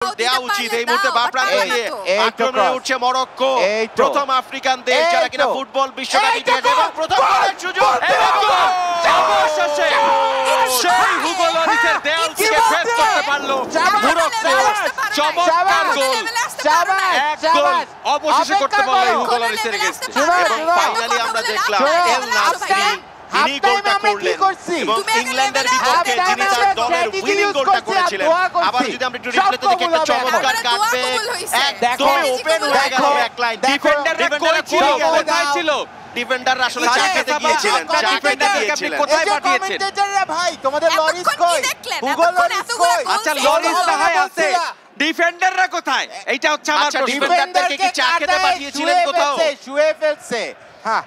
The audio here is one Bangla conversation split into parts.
দেওয়া উচিত এই মুহূর্তে বাঁ প্রান্ত দিয়ে আক্রমণে উঠছে মরক্কো, প্রথম আফ্রিকান দেশ যারা কিনা ফুটবল বিশ্বকাপ জিতেছে এবং প্রথম গোলের সুযোগ অবশেষে সেই হুগো লরিসের দেয়াল থেকে ফেস করতে পারলো মরক্কো। চমৎকার গোল, এক গোল অবশেষে করতে পারলো এই হুগো লরিসের এগেইনস্টে। এবং ফাইনালি আমরা দেখলাম এল নাসরি তিনি গোলটা করলেন এবং ইংল্যান্ডের বিপক্ষে যিনি তার দলের উইনিং গোলটা করেছিলেন। আবার যদি আমরা একটু রিপ্লেতে দেখি একটা চমৎকার কাটব্যাক, একদম ওপেন হয়ে গেল ব্যাক লাইন। ডিফেন্ডাররা কই ছিল, কোথায় ছিল? ডিফেন্ডাররা আসলে চা খেতে গিয়েছিলেন, চা খেতে গিয়েছিলেন। কোথায় পাঠিয়েছেন ভাই? তোমাদের লরিস কই? হুগো লরিস কই? আচ্ছা লরিস না হয় আছে, ডিফেন্ডাররা কোথায়? এইটা হচ্ছে আমার প্রশ্ন। ডিফেন্ডারদেরকে কি চা খেতে পাঠিয়েছিলেন কোথাও? শুয়ে ফেলছে। হ্যাঁ,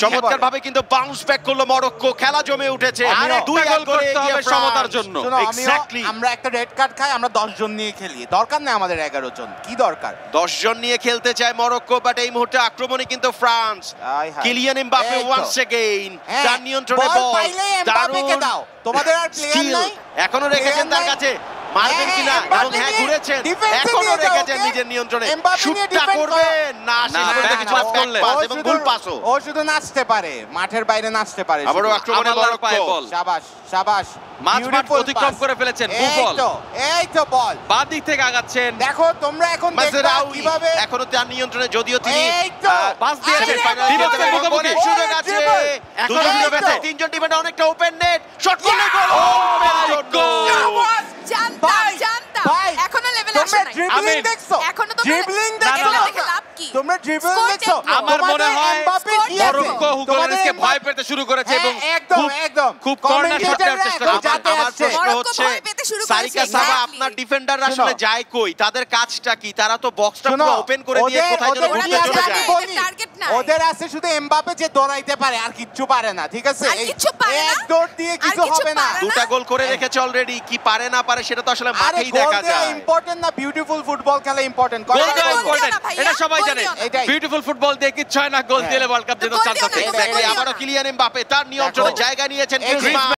চমৎকার ভাবে কিন্তু বাউন্স ব্যাক করলো মরক্কো, খেলা জমে উঠেছে। দুই গোল করতে হবে সমতার জন্য। এক্স্যাক্টলি, আমরা একটা রেড কার্ড খাই, আমরা 10 জন নিয়ে খেলি, দরকার নেই আমাদের 11 জন। কি দরকার? 10 জন নিয়ে খেলতে চায় মরক্কো, বাট এই মুহূর্তে আক্রমণে কিন্তু France. Kylian Mbappe once again, তার নিয়ন্ত্রণে বল, পাইলে এমবাপ্পেকে দাও। তোমাদের আর প্লেয়ার নাই, এখনো রেখেছেন তার কাছে, মারবেন কিনা? এবং হ্যাঁ ঘুরেছেন, এখনো রেখেছেন নিজের নিয়ন্ত্রণে। শুটটা করবেন না, শেষ পর্যন্ত কিছু ব্যাক পাস এবং গোল পাসও। ও শুধু নাচতে পারে, মাঠের বাইরে নাচতে পারে। আবারও আক্রমণে মরক্কো, শাবাশ শাবাশ, মাঠ অতিক্রম করে ফেলেছেন। বুফল এই তো বল বাঁ দিক থেকে আগাচ্ছেন। দেখো তোমরা এখন দেখবা কিভাবে এখনো তার নিয়ন্ত্রণে, যদিও তিনি পাস দিয়েছেন। ডিফেন্সের মুখোমুখি সুযোগ আছে, দুজন ডিফেন্ডার, তিনজন ডিফেন্ডার, অনেকটা ওপেন নেট, শট করলে গোল। আমার মনে হয় মরক্কো হুগো লরিসকে ভয় পেতে শুরু করেছে এবং খুব কর্নার শট দেওয়ার চেষ্টা করছে। আমার প্রশ্ন হচ্ছে সারিকা সাবা, আপনার ডিফেন্ডাররা আসলে যায় কই? তাদের কাজটা কি? তারা তো বক্সটা পুরো ওপেন করে দিয়ে কোথায় যেন ঘুরতে চলে যায়। ওদের আছে শুধু এমবাপ্পে যে দৌড়াইতে পারে, আর কিচ্ছু পারে না। ঠিক আছে, এক দৌড় দিয়ে কিছু হবে না। দুটা গোল করে রেখেছে অলরেডি, কি পারে না পারে সেটা তো আসলে মাঠেই দেখা যায়। ইম্পর্টেন্ট না, বিউটিফুল ফুটবল খেলা ইম্পর্টেন্ট। এটা সবাই জানে, বিউটিফুল ফুটবল দিয়ে কিচ্ছু হয় না, গোল দিলে ওয়ার্ল্ড কাপ জেতার চান্স আছে। আবারও কিলিয়ান এমবাপ্পে তার নিয়ন্ত্রণে জায়গা নিয়েছেন।